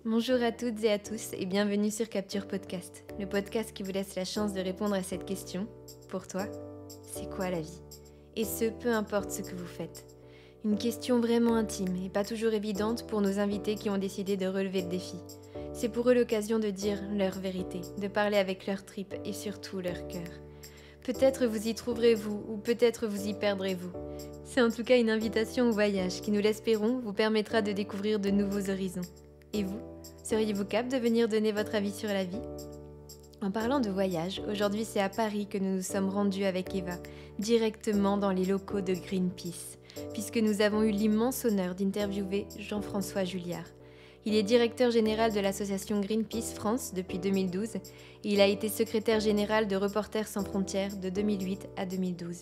Bonjour à toutes et à tous et bienvenue sur Capture Podcast, le podcast qui vous laisse la chance de répondre à cette question. Pour toi, c'est quoi la vie? Et ce, peu importe ce que vous faites. Une question vraiment intime et pas toujours évidente pour nos invités qui ont décidé de relever le défi. C'est pour eux l'occasion de dire leur vérité, de parler avec leurs tripes et surtout leur cœur. Peut-être vous y trouverez-vous ou peut-être vous y perdrez-vous. C'est en tout cas une invitation au voyage qui, nous l'espérons, vous permettra de découvrir de nouveaux horizons. Et vous, seriez-vous capable de venir donner votre avis sur la vie? En parlant de voyage, aujourd'hui c'est à Paris que nous nous sommes rendus avec Eva, directement dans les locaux de Greenpeace, puisque nous avons eu l'immense honneur d'interviewer Jean-François Julliard. Il est directeur général de l'association Greenpeace France depuis 2012 et il a été secrétaire général de Reporters sans frontières de 2008 à 2012.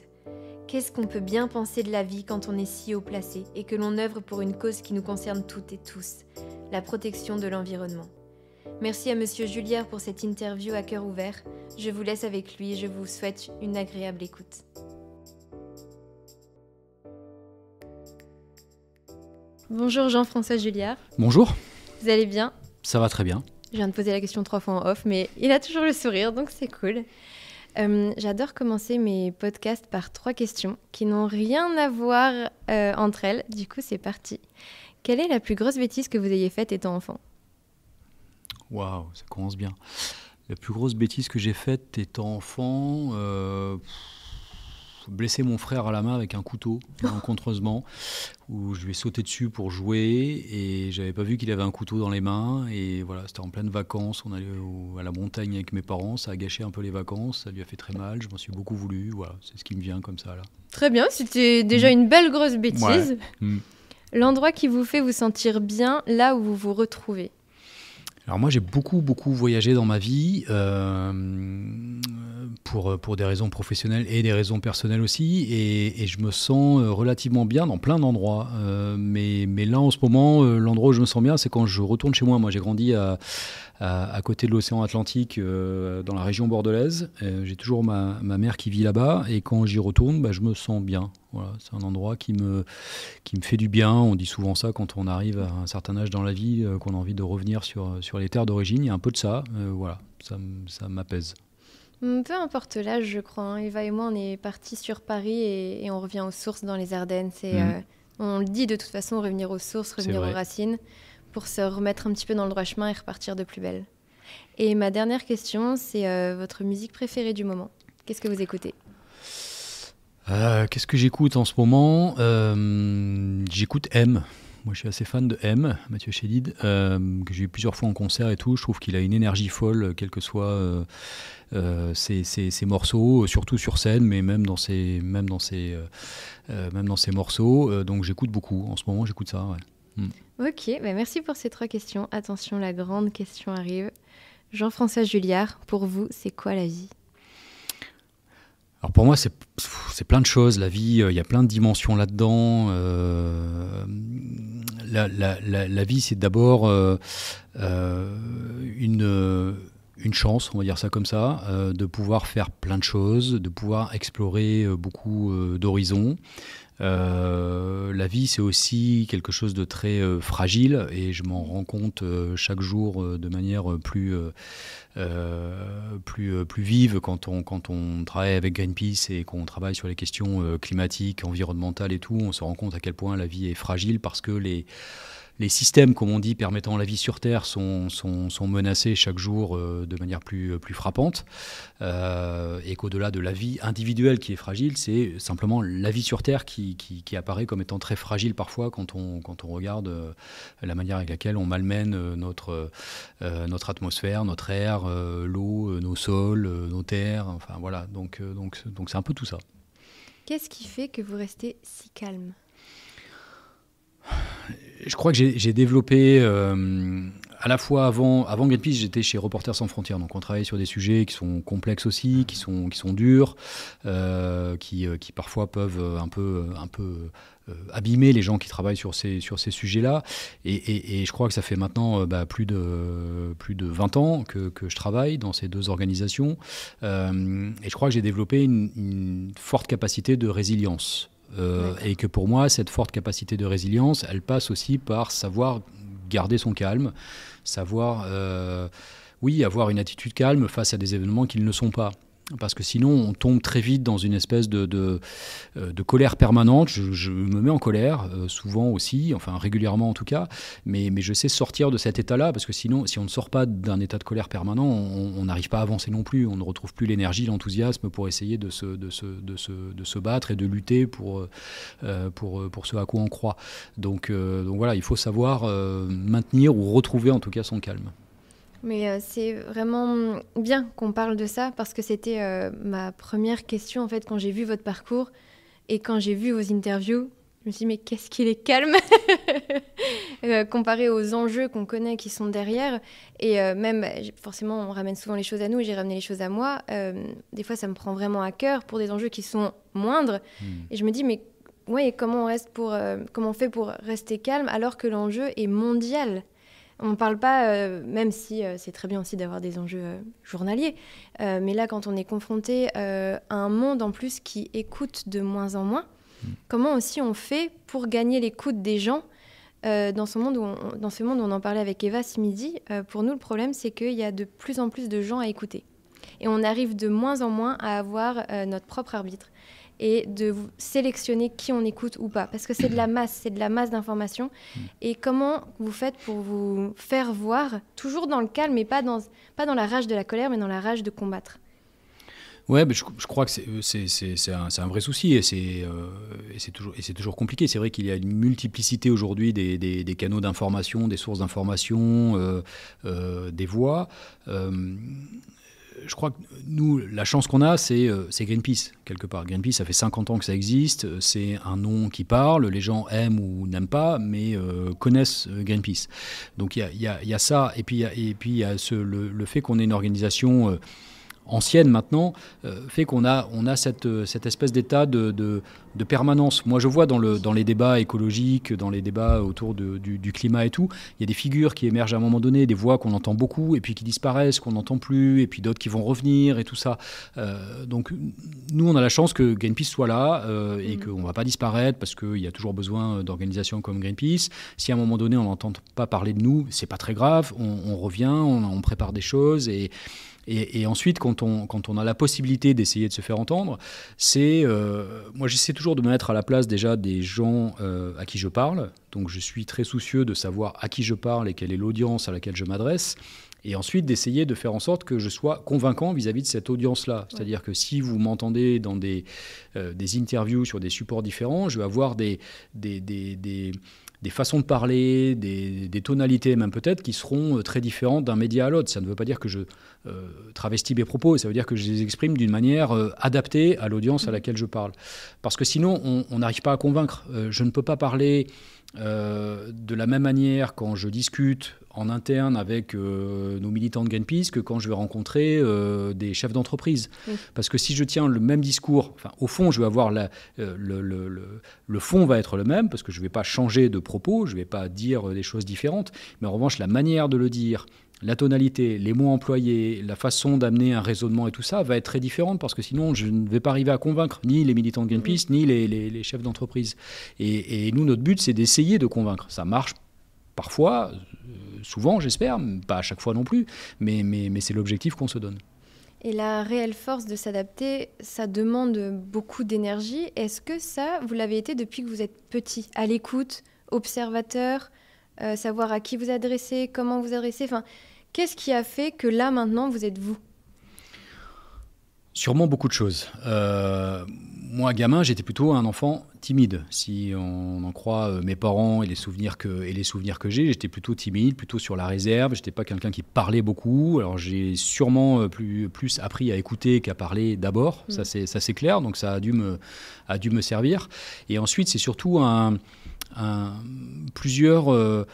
Qu'est-ce qu'on peut bien penser de la vie quand on est si haut placé et que l'on œuvre pour une cause qui nous concerne toutes et tous, la protection de l'environnement. Merci à Monsieur Julliard pour cette interview à cœur ouvert. Je vous laisse avec lui et je vous souhaite une agréable écoute. Bonjour Jean-François Julliard. Bonjour. Vous allez bien? Ça va très bien. Je viens de poser la question 3 fois en off, mais il a toujours le sourire, donc c'est cool. J'adore commencer mes podcasts par 3 questions qui n'ont rien à voir entre elles. Du coup, c'est parti. Quelle est la plus grosse bêtise que vous ayez faite étant enfant? Waouh, ça commence bien. La plus grosse bêtise que j'ai faite étant enfant, blesser mon frère à la main avec un couteau malencontreusement, où je lui ai sauté dessus pour jouer et j'avais pas vu qu'il avait un couteau dans les mains. Et voilà, c'était en pleine vacances, on allait à la montagne avec mes parents, ça a gâché un peu les vacances, ça lui a fait très mal, je m'en suis beaucoup voulu. Voilà, c'est ce qui me vient comme ça là. Très bien, c'était déjà une belle grosse bêtise. Ouais. L'endroit qui vous fait vous sentir bien, là où vous vous retrouvez? Alors moi j'ai beaucoup voyagé dans ma vie pour des raisons professionnelles et des raisons personnelles aussi et je me sens relativement bien dans plein d'endroits mais là en ce moment l'endroit où je me sens bien c'est quand je retourne chez moi. Moi j'ai grandi à côté de l'océan Atlantique dans la région bordelaise. J'ai toujours ma mère qui vit là-bas et quand j'y retourne je me sens bien. Voilà, c'est un endroit qui me fait du bien. On dit souvent ça quand on arrive à un certain âge dans la vie, qu'on a envie de revenir sur les terres d'origine. Il y a un peu de ça. Voilà, ça m'apaise. Peu importe l'âge, je crois. Eva et moi, on est partis sur Paris et on revient aux sources dans les Ardennes. On le dit de toute façon, revenir aux sources, revenir aux racines, pour se remettre un petit peu dans le droit chemin et repartir de plus belle. Et ma dernière question, c'est votre musique préférée du moment. Qu'est-ce que vous écoutez ? Qu'est-ce que j'écoute en ce moment ? J'écoute M. Moi, je suis assez fan de M, Mathieu Chédid, que j'ai eu plusieurs fois en concert et tout. Je trouve qu'il a une énergie folle, quels que soient ses morceaux, surtout sur scène, mais même dans ses morceaux. Donc, j'écoute beaucoup. En ce moment, j'écoute ça. Ouais. Ok, merci pour ces 3 questions. Attention, la grande question arrive. Jean-François Julliard, pour vous, c'est quoi la vie ? Alors pour moi, c'est plein de choses. La vie, il y a plein de dimensions là-dedans. La vie, c'est d'abord une chance, on va dire ça comme ça, de pouvoir faire plein de choses, de pouvoir explorer beaucoup d'horizons. La vie, c'est aussi quelque chose de très fragile et je m'en rends compte chaque jour de manière plus vive quand on travaille avec Greenpeace et qu'on travaille sur les questions climatiques, environnementales et tout. On se rend compte à quel point la vie est fragile parce que les systèmes, comme on dit, permettant la vie sur Terre sont menacés chaque jour de manière plus frappante. Et qu'au-delà de la vie individuelle qui est fragile, c'est simplement la vie sur Terre qui apparaît comme étant très fragile parfois quand on regarde la manière avec laquelle on malmène notre atmosphère, notre air, l'eau, nos sols, nos terres. Enfin voilà, donc c'est un peu tout ça. Qu'est-ce qui fait que vous restez si calme ? Je crois que j'ai développé, à la fois avant Greenpeace, j'étais chez Reporters sans frontières, donc on travaillait sur des sujets qui sont complexes aussi, qui sont durs, qui parfois peuvent un peu abîmer les gens qui travaillent sur ces sujets-là. Et je crois que ça fait maintenant plus de 20 ans que je travaille dans ces 2 organisations. Et je crois que j'ai développé une forte capacité de résilience. Et que pour moi, cette forte capacité de résilience, elle passe aussi par savoir garder son calme, savoir, avoir une attitude calme face à des événements qui ne le sont pas. Parce que sinon, on tombe très vite dans une espèce de colère permanente. Je me mets en colère, souvent aussi, enfin régulièrement en tout cas, mais je sais sortir de cet état-là, parce que sinon, si on ne sort pas d'un état de colère permanent, on n'arrive pas à avancer non plus. On ne retrouve plus l'énergie, l'enthousiasme pour essayer de se battre et de lutter pour ce à quoi on croit. Donc voilà, il faut savoir maintenir ou retrouver en tout cas son calme. Mais c'est vraiment bien qu'on parle de ça parce que c'était ma première question en fait quand j'ai vu votre parcours et quand j'ai vu vos interviews. Je me suis dit mais qu'est-ce qu'il est calme comparé aux enjeux qu'on connaît qui sont derrière. Et même, forcément, on ramène souvent les choses à nous et j'ai ramené les choses à moi. Des fois, ça me prend vraiment à cœur pour des enjeux qui sont moindres. Et je me dis mais ouais, comment on fait pour rester calme alors que l'enjeu est mondial ? On ne parle pas, même si c'est très bien aussi d'avoir des enjeux journaliers, mais là, quand on est confronté à un monde en plus qui écoute de moins en moins, comment aussi on fait pour gagner l'écoute des gens dans ce monde où on en parlait avec Eva ce midi. Pour nous, le problème, c'est qu'il y a de plus en plus de gens à écouter. Et on arrive de moins en moins à avoir notre propre arbitre et de sélectionner qui on écoute ou pas. Parce que c'est de la masse d'informations. Et comment vous faites pour vous faire voir, toujours dans le calme, mais pas dans la rage de la colère, mais dans la rage de combattre ? Ouais, mais je crois que c'est un vrai souci et c'est toujours compliqué. C'est vrai qu'il y a une multiplicité aujourd'hui des canaux d'information, des sources d'information, des voix. Je crois que nous, la chance qu'on a, c'est Greenpeace, quelque part. Greenpeace, ça fait 50 ans que ça existe. C'est un nom qui parle. Les gens aiment ou n'aiment pas, mais connaissent Greenpeace. Donc il y a ça. Et puis il y a le fait qu'on ait une organisation ancienne maintenant, fait qu'on a cette espèce d'état de permanence. Moi, je vois dans les débats écologiques, dans les débats autour du climat et tout, il y a des figures qui émergent à un moment donné, des voix qu'on entend beaucoup, et puis qui disparaissent, qu'on n'entend plus, et puis d'autres qui vont revenir, et tout ça. Donc, nous, on a la chance que Greenpeace soit là, et qu'on ne va pas disparaître, parce qu'il y a toujours besoin d'organisations comme Greenpeace. Si à un moment donné, on n'entend pas parler de nous, c'est pas très grave, on revient, on prépare des choses, et ensuite, quand on a la possibilité d'essayer de se faire entendre, moi j'essaie toujours de me mettre à la place déjà des gens à qui je parle. Donc je suis très soucieux de savoir à qui je parle et quelle est l'audience à laquelle je m'adresse. Et ensuite d'essayer de faire en sorte que je sois convaincant vis-à-vis de cette audience-là. C'est-à-dire que si vous m'entendez dans des interviews sur des supports différents, je vais avoir des façons de parler, des tonalités même peut-être, qui seront très différentes d'un média à l'autre. Ça ne veut pas dire que je travestis mes propos, ça veut dire que je les exprime d'une manière adaptée à l'audience à laquelle je parle. Parce que sinon, on n'arrive pas à convaincre. Je ne peux pas parler de la même manière quand je discute en interne avec nos militants de Greenpeace que quand je vais rencontrer des chefs d'entreprise. Parce que si je tiens le même discours, au fond, je vais avoir le fond va être le même, parce que je ne vais pas changer de propos, je ne vais pas dire des choses différentes, mais en revanche, la manière de le dire, la tonalité, les mots employés, la façon d'amener un raisonnement et tout ça va être très différente, parce que sinon je ne vais pas arriver à convaincre ni les militants de Greenpeace ni les chefs d'entreprise. Et nous, notre but, c'est d'essayer de convaincre. Ça marche parfois, souvent j'espère, pas à chaque fois non plus, mais c'est l'objectif qu'on se donne. Et la réelle force de s'adapter, ça demande beaucoup d'énergie. Est-ce que ça, vous l'avez été depuis que vous êtes petit, à l'écoute, observateur, savoir à qui vous adressez, comment vous adressez, qu'est-ce qui a fait que là, maintenant, vous êtes vous ? Sûrement beaucoup de choses. Moi, gamin, j'étais plutôt un enfant timide. Si on en croit mes parents et les souvenirs que j'ai, j'étais plutôt timide, plutôt sur la réserve. J'étais pas quelqu'un qui parlait beaucoup. Alors j'ai sûrement plus appris à écouter qu'à parler d'abord. Ça c'est clair. Donc ça a dû me servir. Et ensuite, c'est surtout plusieurs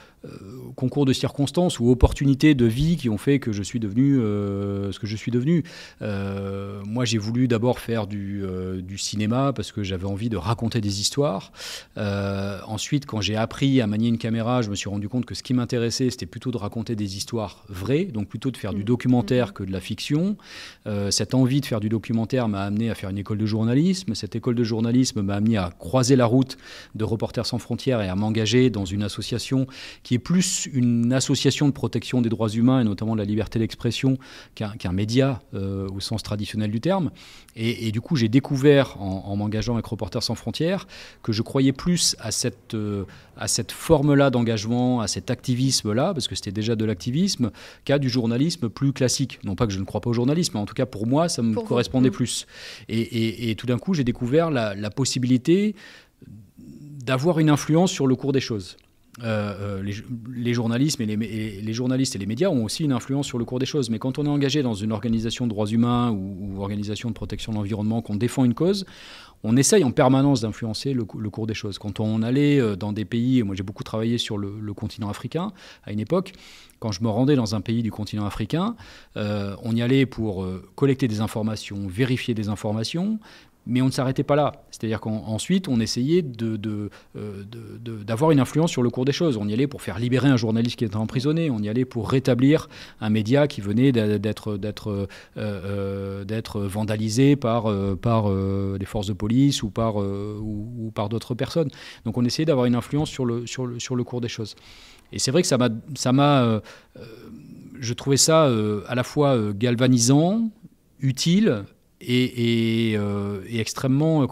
concours de circonstances ou opportunités de vie qui ont fait que je suis devenu ce que je suis devenu. Moi, j'ai voulu d'abord faire du cinéma parce que j'avais envie de raconter des histoires. Ensuite, quand j'ai appris à manier une caméra, je me suis rendu compte que ce qui m'intéressait, c'était plutôt de raconter des histoires vraies, donc plutôt de faire du documentaire que de la fiction. Cette envie de faire du documentaire m'a amené à faire une école de journalisme. Cette école de journalisme m'a amené à croiser la route de Reporters sans frontières et à m'engager dans une association qui est plus une association de protection des droits humains et notamment de la liberté d'expression qu'un média au sens traditionnel du terme. Et du coup, j'ai découvert en m'engageant avec Reporters sans frontières que je croyais plus à cette forme-là d'engagement, à cet activisme-là, parce que c'était déjà de l'activisme, qu'à du journalisme plus classique. Non pas que je ne crois pas au journalisme, mais en tout cas pour moi, ça me correspondait plus. Et tout d'un coup, j'ai découvert la possibilité d'avoir une influence sur le cours des choses. Les journalistes et les médias ont aussi une influence sur le cours des choses. Mais quand on est engagé dans une organisation de droits humains ou organisation de protection de l'environnement, qu'on défend une cause, on essaye en permanence d'influencer le cours des choses. Quand on allait dans des pays, moi j'ai beaucoup travaillé sur le continent africain à une époque, quand je me rendais dans un pays du continent africain, on y allait pour collecter des informations, vérifier des informations, mais on ne s'arrêtait pas là. C'est-à-dire qu'ensuite, on essayait d'avoir une influence sur le cours des choses. On y allait pour faire libérer un journaliste qui était emprisonné. On y allait pour rétablir un média qui venait d'être vandalisé par des forces de police ou par d'autres personnes. Donc on essayait d'avoir une influence sur le cours des choses. Et c'est vrai que je trouvais ça à la fois galvanisant, utile, et extrêmement,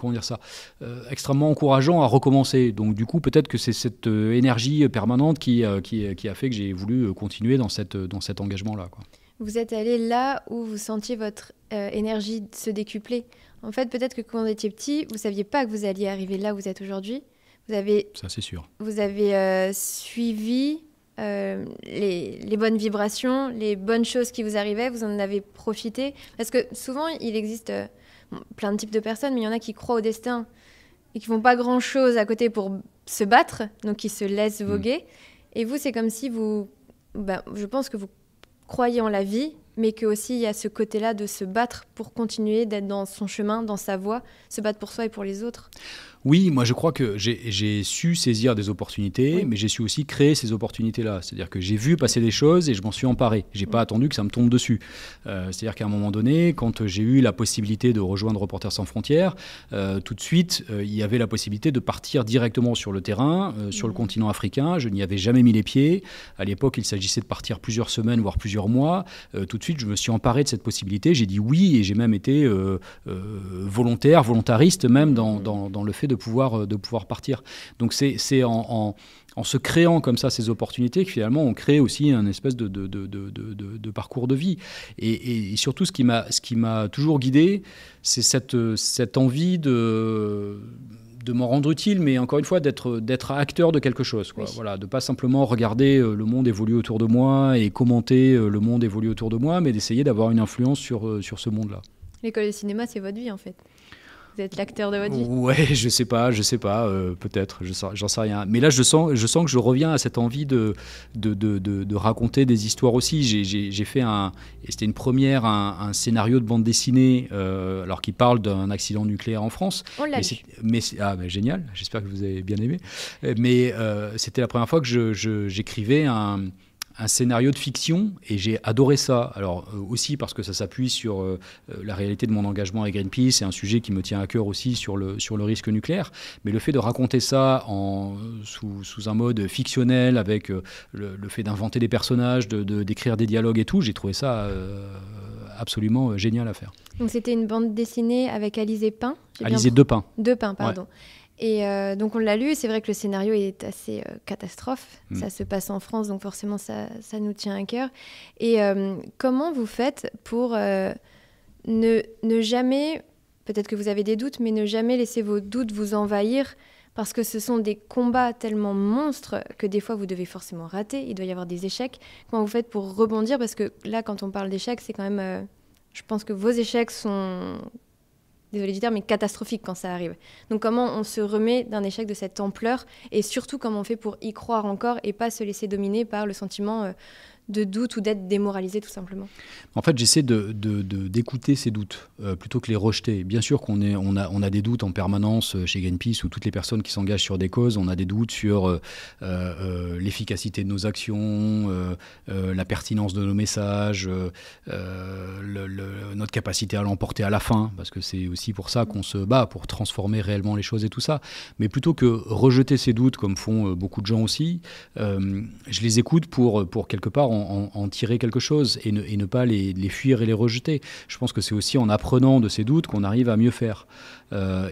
extrêmement encourageant à recommencer. Donc du coup, peut-être que c'est cette énergie permanente qui a fait que j'ai voulu continuer dans cet engagement-là, quoi. Vous êtes allé là où vous sentiez votre énergie se décupler. En fait, peut-être que quand vous étiez petit, vous ne saviez pas que vous alliez arriver là où vous êtes aujourd'hui. Ça, c'est sûr. Vous avez suivi les bonnes vibrations, les bonnes choses qui vous arrivaient, vous en avez profité. Parce que souvent, il existe plein de types de personnes, mais il y en a qui croient au destin et qui font pas grand-chose à côté pour se battre, donc qui se laissent voguer. Et vous, c'est comme si je pense que vous croyez en la vie, mais qu'aussi il y a ce côté-là de se battre pour continuer d'être dans son chemin, dans sa voie, se battre pour soi et pour les autres. Oui, moi je crois que j'ai su saisir des opportunités, mais j'ai su aussi créer ces opportunités-là. C'est-à-dire que j'ai vu passer des choses et je m'en suis emparé. Je n'ai pas attendu que ça me tombe dessus. C'est-à-dire qu'à un moment donné, quand j'ai eu la possibilité de rejoindre Reporters sans frontières, tout de suite, il y avait la possibilité de partir directement sur le terrain, sur le continent africain. Je n'y avais jamais mis les pieds. À l'époque, il s'agissait de partir plusieurs semaines, voire plusieurs mois. Tout de suite, je me suis emparé de cette possibilité. J'ai dit oui et j'ai même été volontariste même dans le fait de pouvoir partir. Donc c'est en se créant comme ça ces opportunités que finalement on crée aussi un espèce de parcours de vie. Et surtout ce qui m'a toujours guidé, c'est cette envie de m'en rendre utile, mais encore une fois d'être acteur de quelque chose, quoi. Oui. Voilà, de pas simplement regarder le monde évoluer autour de moi et commenter le monde évoluer autour de moi, mais d'essayer d'avoir une influence sur ce monde-là. L'école de cinéma, c'est votre vie en fait. Vous êtes l'acteur de votre vie. Ouais, je sais pas, peut-être, j'en sais rien. Mais là, je sens que je reviens à cette envie de raconter des histoires aussi. J'ai fait c'était une première, un scénario de bande dessinée, alors qui parle d'un accident nucléaire en France. On l'a lu. Génial, j'espère que vous avez bien aimé. Mais c'était la première fois que j'écrivais un scénario de fiction et j'ai adoré ça. Alors aussi parce que ça s'appuie sur la réalité de mon engagement avec Greenpeace, c'est un sujet qui me tient à cœur aussi sur le risque nucléaire, mais le fait de raconter ça sous un mode fictionnel avec le fait d'inventer des personnages, d'écrire des dialogues et tout, j'ai trouvé ça absolument génial à faire. Donc c'était une bande dessinée avec Alizé Pin. Alizé Depin. Depin, pardon. Ouais. Et donc on l'a lu, c'est vrai que le scénario est assez catastrophe, ça se passe en France, donc forcément ça nous tient à cœur. Et comment vous faites pour ne jamais, peut-être que vous avez des doutes, mais ne jamais laisser vos doutes vous envahir, parce que ce sont des combats tellement monstres que des fois vous devez forcément rater, il doit y avoir des échecs. Comment vous faites pour rebondir? Parce que là, quand on parle d'échecs, c'est quand même... je pense que vos échecs sont... désolée du terme, mais catastrophique quand ça arrive. Donc comment on se remet d'un échec de cette ampleur et surtout comment on fait pour y croire encore et pas se laisser dominer par le sentiment de doute ou d'être démoralisé tout simplement? En fait, j'essaie d'écouter ces doutes plutôt que les rejeter. Bien sûr on a des doutes en permanence chez Greenpeace, ou toutes les personnes qui s'engagent sur des causes, on a des doutes sur l'efficacité de nos actions, la pertinence de nos messages, notre capacité à l'emporter à la fin, parce que c'est aussi pour ça qu'on se bat, pour transformer réellement les choses et tout ça. Mais plutôt que rejeter ces doutes, comme font beaucoup de gens aussi, je les écoute pour quelque part en tirer quelque chose et ne pas les fuir et les rejeter. Je pense que c'est aussi en apprenant de ces doutes qu'on arrive à mieux faire.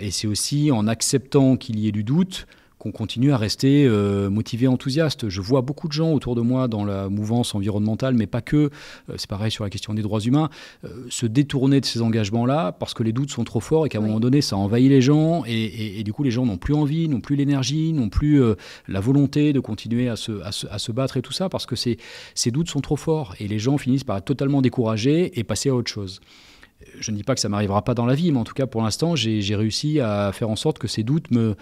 Et c'est aussi en acceptant qu'il y ait du doute qu'on continue à rester motivé, enthousiaste. Je vois beaucoup de gens autour de moi dans la mouvance environnementale, mais pas que, c'est pareil sur la question des droits humains, se détourner de ces engagements-là parce que les doutes sont trop forts et qu'à un moment donné, ça envahit les gens et du coup, les gens n'ont plus envie, n'ont plus l'énergie, n'ont plus la volonté de continuer à se battre et tout ça parce que ces doutes sont trop forts et les gens finissent par être totalement découragés et passer à autre chose. Je ne dis pas que ça ne m'arrivera pas dans la vie, mais en tout cas, pour l'instant, j'ai réussi à faire en sorte que ces doutes me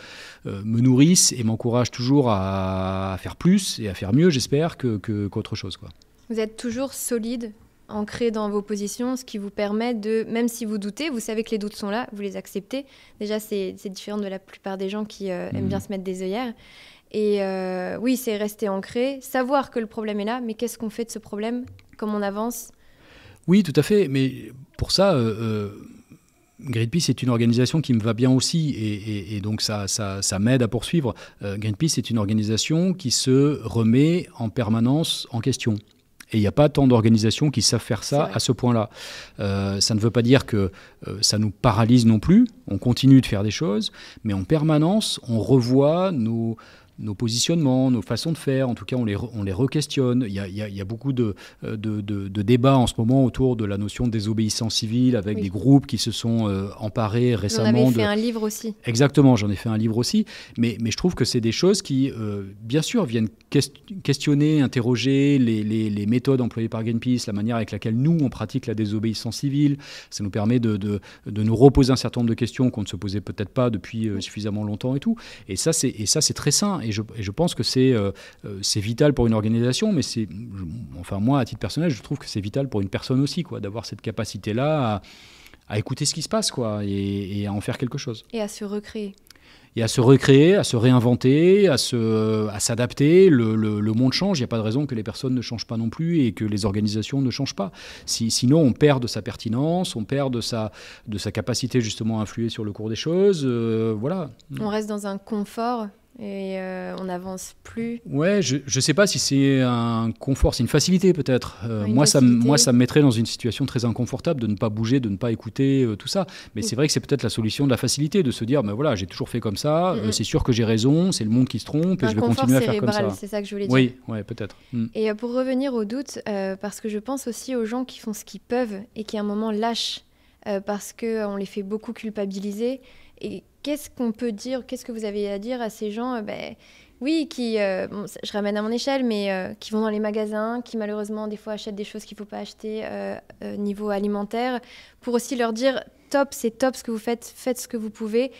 nourrissent et m'encouragent toujours à faire plus et à faire mieux, j'espère, qu'autre chose, quoi. Vous êtes toujours solide, ancré dans vos positions, ce qui vous permet de, même si vous doutez, vous savez que les doutes sont là, vous les acceptez. Déjà, c'est différent de la plupart des gens qui aiment bien se mettre des œillères. Et oui, c'est rester ancré, savoir que le problème est là, mais qu'est-ce qu'on fait de ce problème? Comment on avance? Oui, tout à fait, mais pour ça, Greenpeace est une organisation qui me va bien aussi et donc ça m'aide à poursuivre. Greenpeace est une organisation qui se remet en permanence en question. Et il n'y a pas tant d'organisations qui savent faire ça à ce point-là. Ça ne veut pas dire que ça nous paralyse non plus. On continue de faire des choses, mais en permanence, on revoit nos positionnements, nos façons de faire, en tout cas on les re-questionne. Il y a beaucoup de débats en ce moment autour de la notion de désobéissance civile avec des groupes qui se sont emparés récemment. J'en avais fait un livre aussi. Exactement, j'en ai fait un livre aussi. Mais je trouve que c'est des choses qui, bien sûr, viennent questionner, interroger les méthodes employées par Greenpeace, la manière avec laquelle nous, on pratique la désobéissance civile. Ça nous permet de nous reposer un certain nombre de questions qu'on ne se posait peut-être pas depuis suffisamment longtemps et tout. Et ça, c'est très sain. Et je pense que c'est vital pour une organisation, mais enfin moi, à titre personnel, je trouve que c'est vital pour une personne aussi, quoi, d'avoir cette capacité-là à écouter ce qui se passe, quoi, et à en faire quelque chose. Et à se recréer. Et à se recréer, à se réinventer, à s'adapter. Le monde change, il n'y a pas de raison que les personnes ne changent pas non plus et que les organisations ne changent pas. Sinon, on perd de sa pertinence, on perd de sa capacité justement à influer sur le cours des choses. Voilà. On reste dans un confort et on n'avance plus. Ouais, je sais pas si c'est un confort, c'est une facilité peut-être. Moi, ça me mettrait dans une situation très inconfortable de ne pas bouger, de ne pas écouter tout ça. Mais c'est vrai que c'est peut-être la solution de la facilité, de se dire, ben voilà, j'ai toujours fait comme ça, c'est sûr que j'ai raison, c'est le monde qui se trompe et je vais continuer à faire comme ça. C'est ça que je voulais dire. Oui, ouais, peut-être. Et pour revenir aux doutes, parce que je pense aussi aux gens qui font ce qu'ils peuvent et qui à un moment lâchent parce qu'on les fait beaucoup culpabiliser. Et qu'est-ce qu'on peut dire, qu'est-ce que vous avez à dire à ces gens oui, qui, je ramène à mon échelle, mais qui vont dans les magasins, qui malheureusement des fois achètent des choses qu'il ne faut pas acheter niveau alimentaire, pour aussi leur dire c'est top ce que vous faites ce que vous pouvez,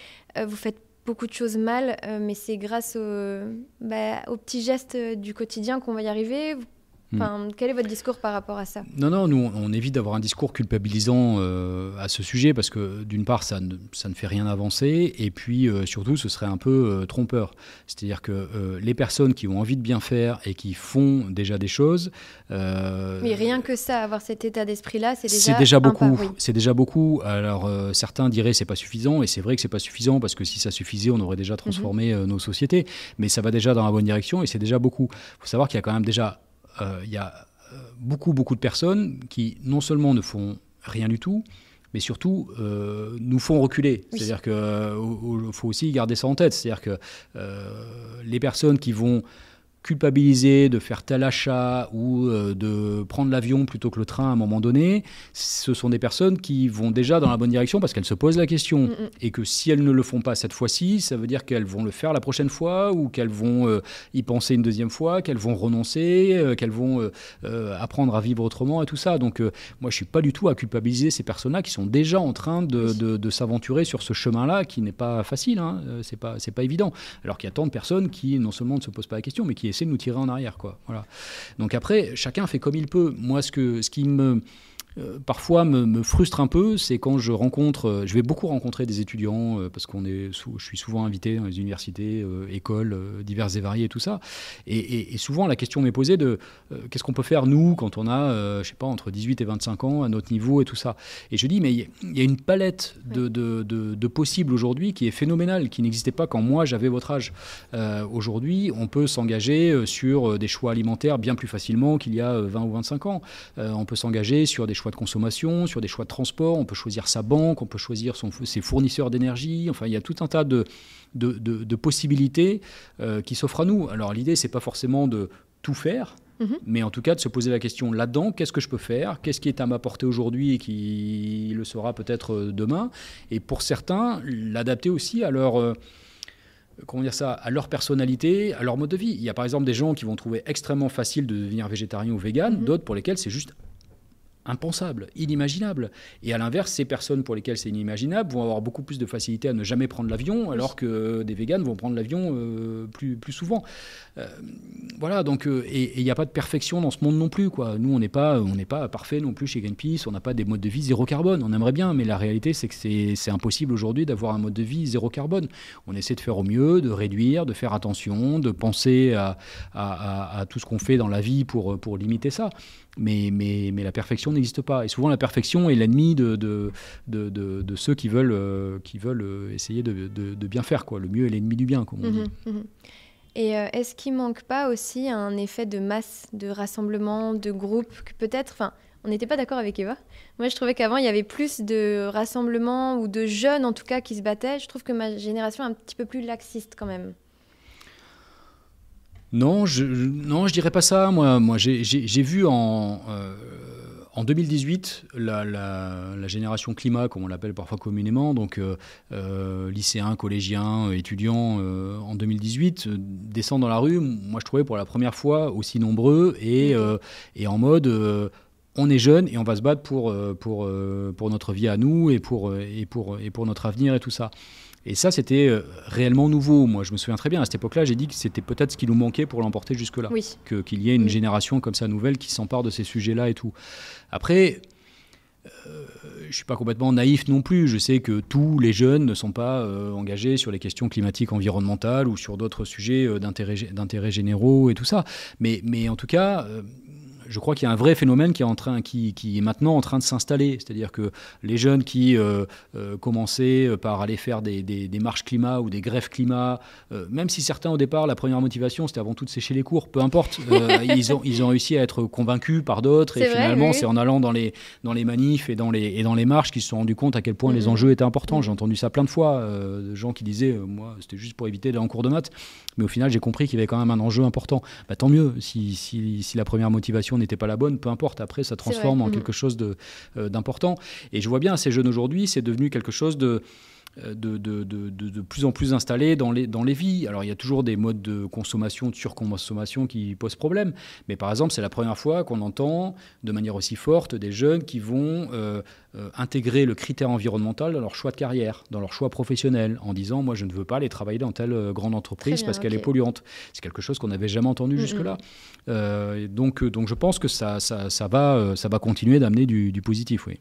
vous faites beaucoup de choses mal, mais c'est grâce aux petits gestes du quotidien qu'on va y arriver. Enfin, quel est votre discours par rapport à ça? Non, nous, on évite d'avoir un discours culpabilisant à ce sujet parce que d'une part, ça ne fait rien avancer et puis surtout, ce serait un peu trompeur. C'est-à-dire que les personnes qui ont envie de bien faire et qui font déjà des choses... Mais rien que ça, avoir cet état d'esprit-là, c'est déjà beaucoup. C'est déjà beaucoup. Alors, certains diraient que ce n'est pas suffisant et c'est vrai que ce n'est pas suffisant parce que si ça suffisait, on aurait déjà transformé nos sociétés. Mais ça va déjà dans la bonne direction et c'est déjà beaucoup. Il faut savoir qu'il y a quand même déjà... il y a beaucoup de personnes qui non seulement ne font rien du tout, mais surtout nous font reculer. Oui. C'est-à-dire qu'il faut aussi garder ça en tête. C'est-à-dire que les personnes qui vont culpabiliser de faire tel achat ou de prendre l'avion plutôt que le train à un moment donné, ce sont des personnes qui vont déjà dans la bonne direction parce qu'elles se posent la question et que si elles ne le font pas cette fois-ci, ça veut dire qu'elles vont le faire la prochaine fois ou qu'elles vont y penser une deuxième fois, qu'elles vont renoncer, qu'elles vont apprendre à vivre autrement et tout ça. Donc moi je ne suis pas du tout à culpabiliser ces personnes-là qui sont déjà en train de s'aventurer sur ce chemin-là qui n'est pas facile, hein. C'est pas évident. Alors qu'il y a tant de personnes qui non seulement ne se posent pas la question mais qui essaie de nous tirer en arrière, quoi. Voilà. Donc après, chacun fait comme il peut. Moi, ce qui parfois me frustre un peu, c'est quand je vais beaucoup rencontrer des étudiants, parce je suis souvent invité dans les universités, écoles diverses et variées et tout ça. Et souvent, la question m'est posée de qu'est-ce qu'on peut faire, nous, quand on a, je sais pas, entre 18 et 25 ans, à notre niveau et tout ça. Et je dis, mais il y a une palette de possibles aujourd'hui qui est phénoménale, qui n'existait pas quand moi, j'avais votre âge. Aujourd'hui, on peut s'engager sur des choix alimentaires bien plus facilement qu'il y a 20 ou 25 ans. On peut s'engager sur des choix de consommation, sur des choix de transport, on peut choisir sa banque, on peut choisir ses fournisseurs d'énergie, enfin il y a tout un tas de possibilités qui s'offrent à nous. Alors l'idée, c'est pas forcément de tout faire, mais en tout cas de se poser la question là-dedans, qu'est-ce que je peux faire, qu'est-ce qui est à ma portée aujourd'hui et qui le sera peut-être demain, et pour certains, l'adapter aussi à leur... à leur personnalité, à leur mode de vie. Il y a par exemple des gens qui vont trouver extrêmement facile de devenir végétarien ou vegan, d'autres pour lesquels c'est juste impensable, inimaginable. Et à l'inverse, ces personnes pour lesquelles c'est inimaginable vont avoir beaucoup plus de facilité à ne jamais prendre l'avion, alors que des véganes vont prendre l'avion plus souvent. Voilà, donc, et il n'y a pas de perfection dans ce monde non plus, quoi. Nous, on n'est pas parfait non plus chez Greenpeace, on n'a pas des modes de vie zéro carbone. On aimerait bien, mais la réalité, c'est que c'est impossible aujourd'hui d'avoir un mode de vie zéro carbone. On essaie de faire au mieux, de réduire, de faire attention, de penser à tout ce qu'on fait dans la vie pour limiter ça. Mais la perfection n'existe pas. Et souvent, la perfection est l'ennemi de ceux qui veulent essayer de bien faire, quoi. Le mieux est l'ennemi du bien, comme on dit. Et est-ce qu'il ne manque pas aussi un effet de masse, de rassemblement, de groupe, que peut-être... On n'était pas d'accord avec Eva. Moi, je trouvais qu'avant, il y avait plus de rassemblements ou de jeunes, en tout cas, qui se battaient. Je trouve que ma génération est un petit peu plus laxiste, quand même. Non, je dirais pas ça. Moi, j'ai vu en 2018 la génération climat, comme on l'appelle parfois communément, donc lycéens, collégiens, étudiants, en 2018, descendre dans la rue. Moi, je trouvais pour la première fois aussi nombreux et en mode on est jeunes et on va se battre pour notre vie à nous et pour notre avenir et tout ça. Et ça, c'était réellement nouveau. Moi, je me souviens très bien, à cette époque-là, j'ai dit que c'était peut-être ce qui nous manquait pour l'emporter jusque-là. Oui. Qu'il y ait une génération comme ça nouvelle qui s'empare de ces sujets-là et tout. Après, je ne suis pas complètement naïf non plus. Je sais que tous les jeunes ne sont pas engagés sur les questions climatiques, environnementales ou sur d'autres sujets d'intérêt généraux et tout ça. Mais en tout cas... je crois qu'il y a un vrai phénomène qui est maintenant en train de s'installer. C'est-à-dire que les jeunes qui commençaient par aller faire des marches climat ou des grèves climat, même si certains au départ, la première motivation, c'était avant tout de sécher les cours, peu importe, ils ont réussi à être convacus par d'autres. Et finalement, c'est en allant dans les manifs et dans les marches qu'ils se sont rendus compte à quel point les enjeux étaient importants. J'ai entendu ça plein de fois, de gens qui disaient, moi, c'était juste pour éviter d'aller en cours de maths. Mais au final, j'ai compris qu'il y avait quand même un enjeu important. Bah, tant mieux, si la première motivation n'était pas la bonne, peu importe, après ça transforme en quelque chose d'important. Et je vois bien, ces jeunes aujourd'hui, c'est devenu quelque chose de plus en plus installé dans les vies. Alors il y a toujours des modes de consommation, de surconsommation qui posent problème, mais par exemple c'est la première fois qu'on entend de manière aussi forte des jeunes qui vont intégrer le critère environnemental dans leur choix de carrière, dans leur choix professionnel, en disant moi je ne veux pas aller travailler dans telle grande entreprise parce qu'elle est polluante. C'est quelque chose qu'on n'avait jamais entendu jusque-là. Donc je pense que ça va continuer d'amener du positif, oui.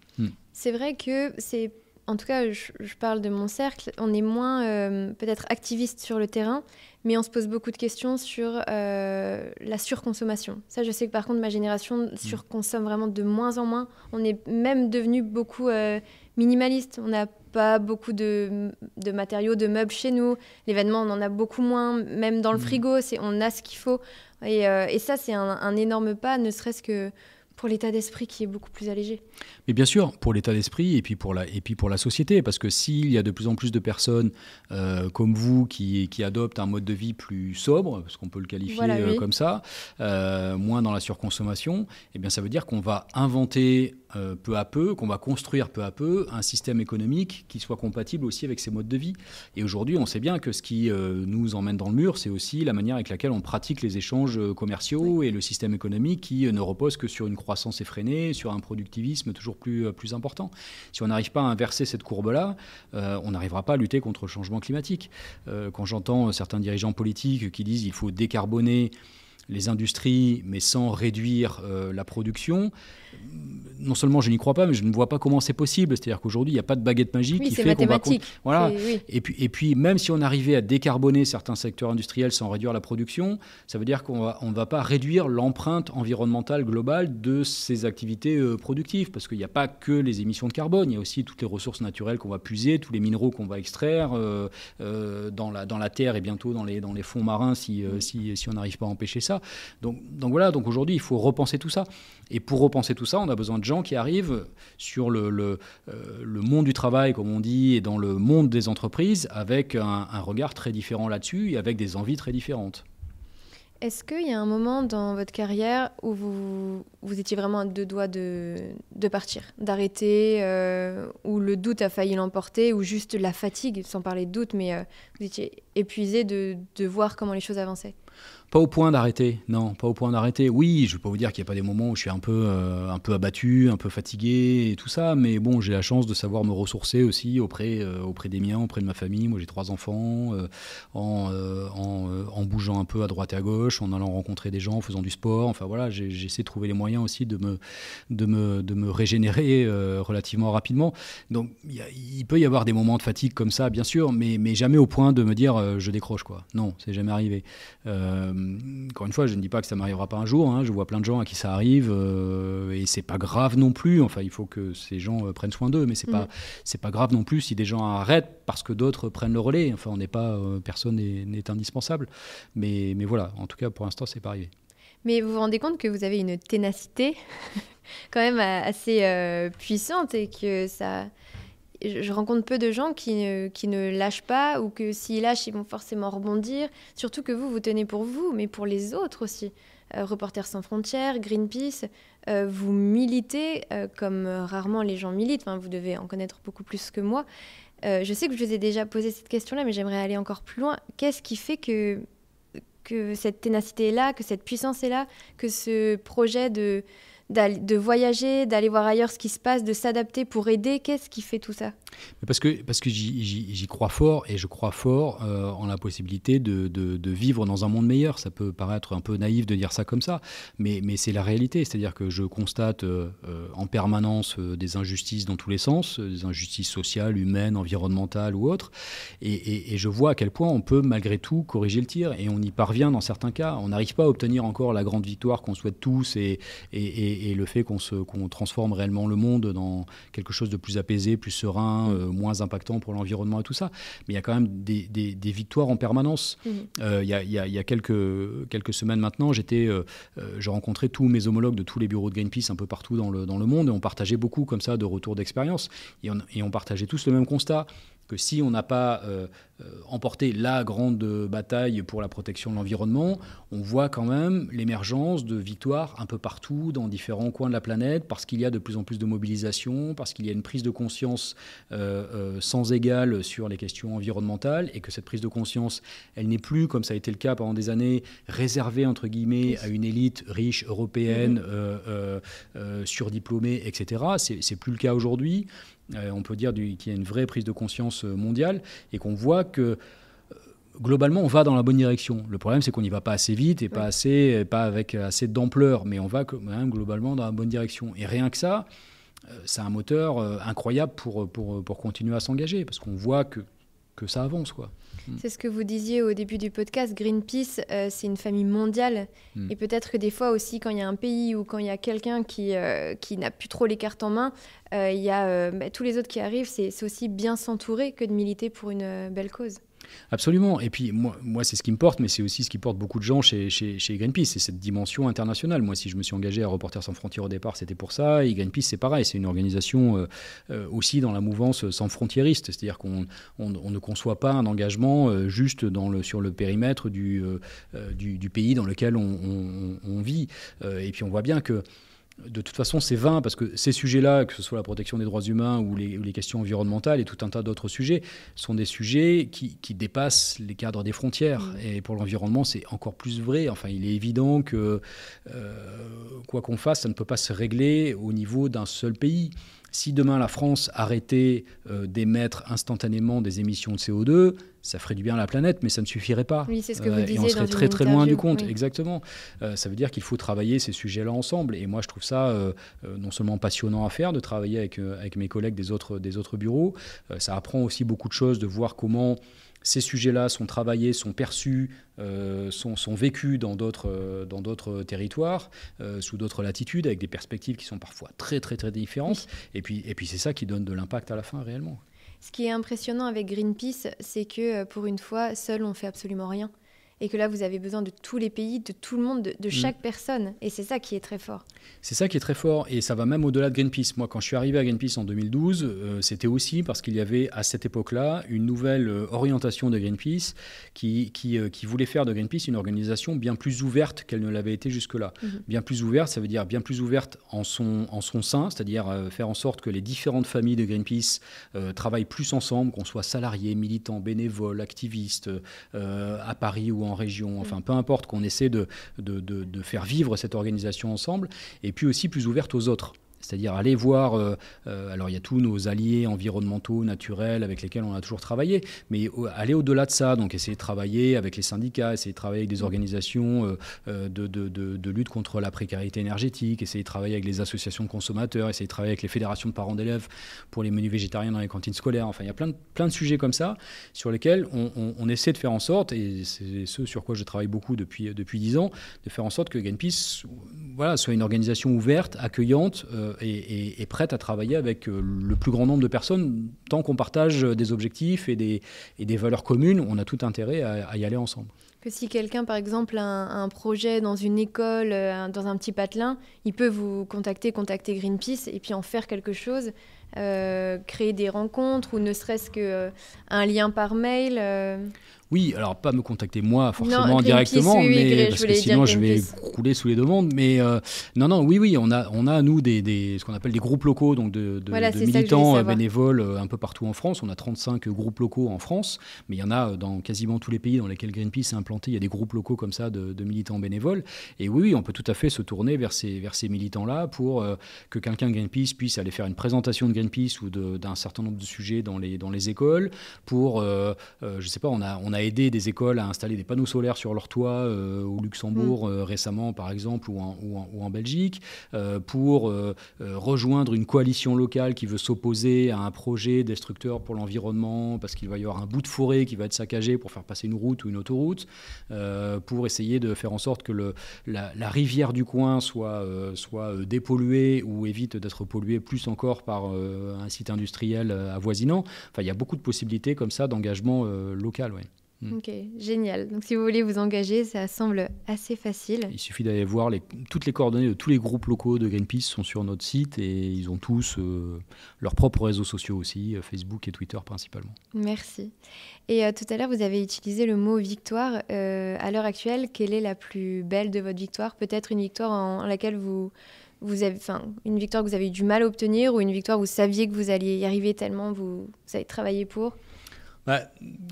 C'est vrai que c'est... En tout cas, je parle de mon cercle, on est moins peut-être activiste sur le terrain, mais on se pose beaucoup de questions sur la surconsommation. Ça, je sais que par contre, ma génération surconsomme vraiment de moins en moins. On est même devenu beaucoup minimaliste. On n'a pas beaucoup de matériaux, de meubles chez nous. L'événement, on en a beaucoup moins. Même dans le frigo, on a ce qu'il faut. Et ça, c'est un énorme pas, ne serait-ce que... pour l'état d'esprit qui est beaucoup plus allégé. Mais bien sûr, pour l'état d'esprit et puis pour la société, parce que s'il y a de plus en plus de personnes comme vous qui adoptent un mode de vie plus sobre, parce qu'on peut le qualifier comme ça, moins dans la surconsommation, eh bien ça veut dire qu'on va inventer peu à peu, qu'on va construire peu à peu, un système économique qui soit compatible aussi avec ces modes de vie. Et aujourd'hui, on sait bien que ce qui nous emmène dans le mur, c'est aussi la manière avec laquelle on pratique les échanges commerciaux et le système économique qui ne repose que sur une croissance effrénée, sur un productivisme toujours plus important. Si on n'arrive pas à inverser cette courbe-là, on n'arrivera pas à lutter contre le changement climatique. Quand j'entends certains dirigeants politiques qui disent qu'il faut décarboner les industries, mais sans réduire la production, non seulement je n'y crois pas, mais je ne vois pas comment c'est possible. C'est-à-dire qu'aujourd'hui, il n'y a pas de baguette magique qui fait qu'on va... Voilà. Et puis, même si on arrivait à décarboner certains secteurs industriels sans réduire la production, ça veut dire qu'on ne va pas réduire l'empreinte environnementale globale de ces activités productives, parce qu'il n'y a pas que les émissions de carbone, il y a aussi toutes les ressources naturelles qu'on va puiser, tous les minéraux qu'on va extraire dans la terre et bientôt dans les fonds marins si on n'arrive pas à empêcher ça. Donc voilà, donc aujourd'hui, il faut repenser tout ça. Et pour repenser tout ça, on a besoin de gens qui arrivent sur le monde du travail, comme on dit, et dans le monde des entreprises, avec un regard très différent là-dessus et avec des envies très différentes. Est-ce qu'il y a un moment dans votre carrière où vous étiez vraiment à deux doigts de partir, d'arrêter, où le doute a failli l'emporter, ou juste la fatigue, sans parler de doute, mais vous étiez épuisé de voir comment les choses avançaient ? Pas au point d'arrêter, non, pas au point d'arrêter. Oui, je ne vais pas vous dire qu'il n'y a pas des moments où je suis un peu abattu, un peu fatigué et tout ça, mais bon, j'ai la chance de savoir me ressourcer aussi auprès des miens, auprès de ma famille. Moi, j'ai 3 enfants, en bougeant un peu à droite et à gauche, en allant rencontrer des gens, en faisant du sport. Enfin voilà, j'essaie de trouver les moyens aussi de me régénérer relativement rapidement. Donc, il peut y avoir des moments de fatigue comme ça, bien sûr, mais jamais au point de me dire je décroche, quoi. Non, c'est jamais arrivé. Encore une fois, je ne dis pas que ça m'arrivera pas un jour, hein. Je vois plein de gens à qui ça arrive et c'est pas grave non plus. Enfin, il faut que ces gens prennent soin d'eux, mais c'est pas grave non plus si des gens arrêtent parce que d'autres prennent le relais. Enfin, on n'est pas, personne n'est indispensable. Mais voilà, en tout cas, pour l'instant, c'est pas arrivé. Mais vous vous rendez compte que vous avez une ténacité quand même assez puissante et que ça... Je rencontre peu de gens qui ne lâchent pas, ou que s'ils lâchent, ils vont forcément rebondir. Surtout que vous tenez pour vous, mais pour les autres aussi. Reporters sans frontières, Greenpeace, vous militez comme rarement les gens militent. Enfin, vous devez en connaître beaucoup plus que moi. Je sais que je vous ai déjà posé cette question-là, mais j'aimerais aller encore plus loin. Qu'est-ce qui fait que cette ténacité est là, que cette puissance est là, que ce projet de voyager, d'aller voir ailleurs ce qui se passe, de s'adapter pour aider, qu'est-ce qui fait tout ça ? Parce que j'y crois fort, et je crois fort en la possibilité de vivre dans un monde meilleur. Ça peut paraître un peu naïf de dire ça comme ça, mais c'est la réalité. C'est-à-dire que je constate en permanence des injustices dans tous les sens, des injustices sociales, humaines, environnementales ou autres, et je vois à quel point on peut malgré tout corriger le tir, et on y parvient dans certains cas. On n'arrive pas à obtenir encore la grande victoire qu'on souhaite tous, et le fait qu'on transforme réellement le monde dans quelque chose de plus apaisé, plus serein, moins impactant pour l'environnement et tout ça. Mais il y a quand même des victoires en permanence. Il y a quelques semaines maintenant, je rencontrais tous mes homologues de tous les bureaux de Greenpeace un peu partout dans le monde, et on partageait beaucoup comme ça de retours d'expérience. Et on partageait tous le même constat, que si on n'a pas emporté la grande bataille pour la protection de l'environnement, on voit quand même l'émergence de victoires un peu partout, dans différents coins de la planète, parce qu'il y a de plus en plus de mobilisation, parce qu'il y a une prise de conscience sans égale sur les questions environnementales, et que cette prise de conscience, elle n'est plus, comme ça a été le cas pendant des années, réservée, entre guillemets, à une élite riche, européenne, surdiplômée, etc. C'est plus le cas aujourd'hui. On peut dire qu'il y a une vraie prise de conscience mondiale, et qu'on voit que globalement, on va dans la bonne direction. Le problème, c'est qu'on n'y va pas assez vite et pas avec assez d'ampleur, mais on va quand même globalement dans la bonne direction. Et rien que ça, c'est un moteur incroyable pour continuer à s'engager, parce qu'on voit que ça avance, quoi. C'est ce que vous disiez au début du podcast. Greenpeace, c'est une famille mondiale. Et peut-être que des fois aussi, quand il y a un pays ou quand il y a quelqu'un qui n'a plus trop les cartes en main, il y a tous les autres qui arrivent. C'est aussi bien s'entourer que de militer pour une belle cause. Absolument. Et puis, moi, c'est ce qui me porte, mais c'est aussi ce qui porte beaucoup de gens chez Greenpeace. C'est cette dimension internationale. Moi, si je me suis engagé à Reporters sans frontières au départ, c'était pour ça. Et Greenpeace, c'est pareil. C'est une organisation aussi dans la mouvance sans frontiériste. C'est-à-dire qu'on ne conçoit pas un engagement juste sur le périmètre du pays dans lequel on vit. Et puis, on voit bien que de toute façon, c'est vain parce que ces sujets-là, que ce soit la protection des droits humains ou les questions environnementales et tout un tas d'autres sujets, sont des sujets qui dépassent les cadres des frontières. Et pour l'environnement, c'est encore plus vrai. Enfin, il est évident que quoi qu'on fasse, ça ne peut pas se régler au niveau d'un seul pays. Si demain la France arrêtait d'émettre instantanément des émissions de CO2, ça ferait du bien à la planète, mais ça ne suffirait pas. Oui, c'est ce que vous disiez et on serait dans très une très loin du interview. compte, Oui. exactement. Ça veut dire qu'il faut travailler ces sujets-là ensemble. Et moi, je trouve ça non seulement passionnant à faire, de travailler avec mes collègues des autres bureaux. Ça apprend aussi beaucoup de choses, de voir comment ces sujets-là sont travaillés, sont perçus, sont vécus dans d'autres territoires, sous d'autres latitudes, avec des perspectives qui sont parfois très très très différentes. Oui. Et puis c'est ça qui donne de l'impact à la fin réellement. Ce qui est impressionnant avec Greenpeace, c'est que pour une fois, seul on fait absolument rien. Et que là, vous avez besoin de tous les pays, de tout le monde, de chaque personne. Et c'est ça qui est très fort. C'est ça qui est très fort. Et ça va même au-delà de Greenpeace. Moi, quand je suis arrivé à Greenpeace en 2012, c'était aussi parce qu'il y avait à cette époque-là une nouvelle orientation de Greenpeace qui voulait faire de Greenpeace une organisation bien plus ouverte qu'elle ne l'avait été jusque-là. Bien plus ouverte, ça veut dire bien plus ouverte en son sein, c'est-à-dire faire en sorte que les différentes familles de Greenpeace travaillent plus ensemble, qu'on soit salariés, militants, bénévoles, activistes, à Paris ou en région, enfin peu importe, qu'on essaie de faire vivre cette organisation ensemble, et puis aussi plus ouverte aux autres. C'est-à-dire aller voir, alors il y a tous nos alliés environnementaux, naturels, avec lesquels on a toujours travaillé, mais aller au-delà de ça, donc essayer de travailler avec les syndicats, essayer de travailler avec des organisations de lutte contre la précarité énergétique, essayer de travailler avec les associations de consommateurs, essayer de travailler avec les fédérations de parents d'élèves pour les menus végétariens dans les cantines scolaires. Enfin, il y a plein de sujets comme ça sur lesquels on essaie de faire en sorte, et c'est ce sur quoi je travaille beaucoup depuis 10 ans, de faire en sorte que Greenpeace soit une organisation ouverte, accueillante, et prête à travailler avec le plus grand nombre de personnes. Tant qu'on partage des objectifs et des valeurs communes, on a tout intérêt à y aller ensemble. Que si quelqu'un, par exemple, a un projet dans une école, dans un petit patelin, il peut vous contacter Greenpeace et puis en faire quelque chose, créer des rencontres ou ne serait-ce qu'un lien par mail. Oui, alors pas me contacter moi forcément directement, mais parce que sinon je vais couler sous les demandes. Mais oui, on a nous ce qu'on appelle des groupes locaux, donc de militants bénévoles un peu partout en France. On a 35 groupes locaux en France, mais il y en a dans quasiment tous les pays dans lesquels Greenpeace est implanté. Il y a des groupes locaux comme ça de militants bénévoles. Et oui, on peut tout à fait se tourner vers ces militants-là pour que quelqu'un de Greenpeace puisse aller faire une présentation de Greenpeace ou d'un certain nombre de sujets dans les écoles. Pour, je sais pas, on a aidé des écoles à installer des panneaux solaires sur leur toit au Luxembourg récemment par exemple ou en Belgique pour rejoindre une coalition locale qui veut s'opposer à un projet destructeur pour l'environnement parce qu'il va y avoir un bout de forêt qui va être saccagé pour faire passer une route ou une autoroute pour essayer de faire en sorte que la rivière du coin soit dépolluée ou évite d'être polluée plus encore par un site industriel avoisinant. Enfin, il y a beaucoup de possibilités comme ça d'engagement local, ouais. Ok, génial. Donc si vous voulez vous engager, ça semble assez facile. Il suffit d'aller voir toutes les coordonnées de tous les groupes locaux de Greenpeace sont sur notre site et ils ont tous leurs propres réseaux sociaux aussi, Facebook et Twitter principalement. Merci. Et tout à l'heure, vous avez utilisé le mot victoire. À l'heure actuelle, quelle est la plus belle de votre victoire ? Peut-être une victoire en laquelle une victoire que vous avez eu du mal à obtenir ou une victoire où vous saviez que vous alliez y arriver tellement vous avez travaillé pour ?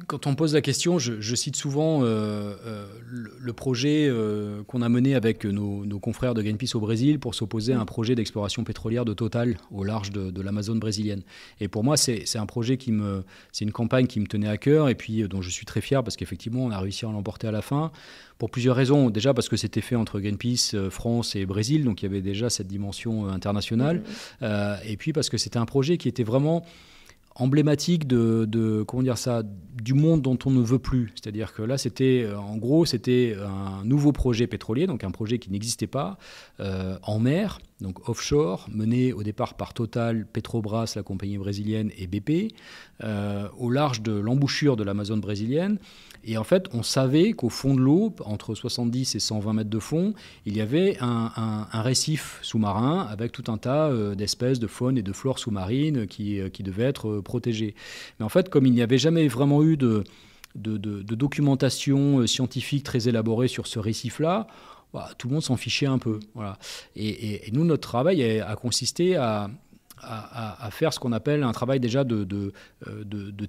Quand on me pose la question, je cite souvent le projet qu'on a mené avec nos confrères de Greenpeace au Brésil pour s'opposer à un projet d'exploration pétrolière de Total au large de l'Amazone brésilienne. Et pour moi, c'est un projet c'est une campagne qui me tenait à cœur et puis dont je suis très fier parce qu'effectivement, on a réussi à l'emporter à la fin pour plusieurs raisons. Déjà parce que c'était fait entre Greenpeace, France et Brésil, donc il y avait déjà cette dimension internationale. Et puis parce que c'était un projet qui était vraiment emblématique du monde dont on ne veut plus. C'est-à-dire que là, c'était un nouveau projet pétrolier, donc un projet qui n'existait pas, en mer, donc offshore, mené au départ par Total, Petrobras, la compagnie brésilienne, et BP, au large de l'embouchure de l'Amazone brésilienne. Et en fait, on savait qu'au fond de l'eau, entre 70 et 120 mètres de fond, il y avait un récif sous-marin avec tout un tas d'espèces de faune et de flore sous-marine qui devaient être protégées. Mais en fait, comme il n'y avait jamais vraiment eu de documentation scientifique très élaborée sur ce récif-là, Bah, tout le monde s'en fichait un peu. Voilà. Et nous, notre travail a consisté à faire ce qu'on appelle un travail déjà de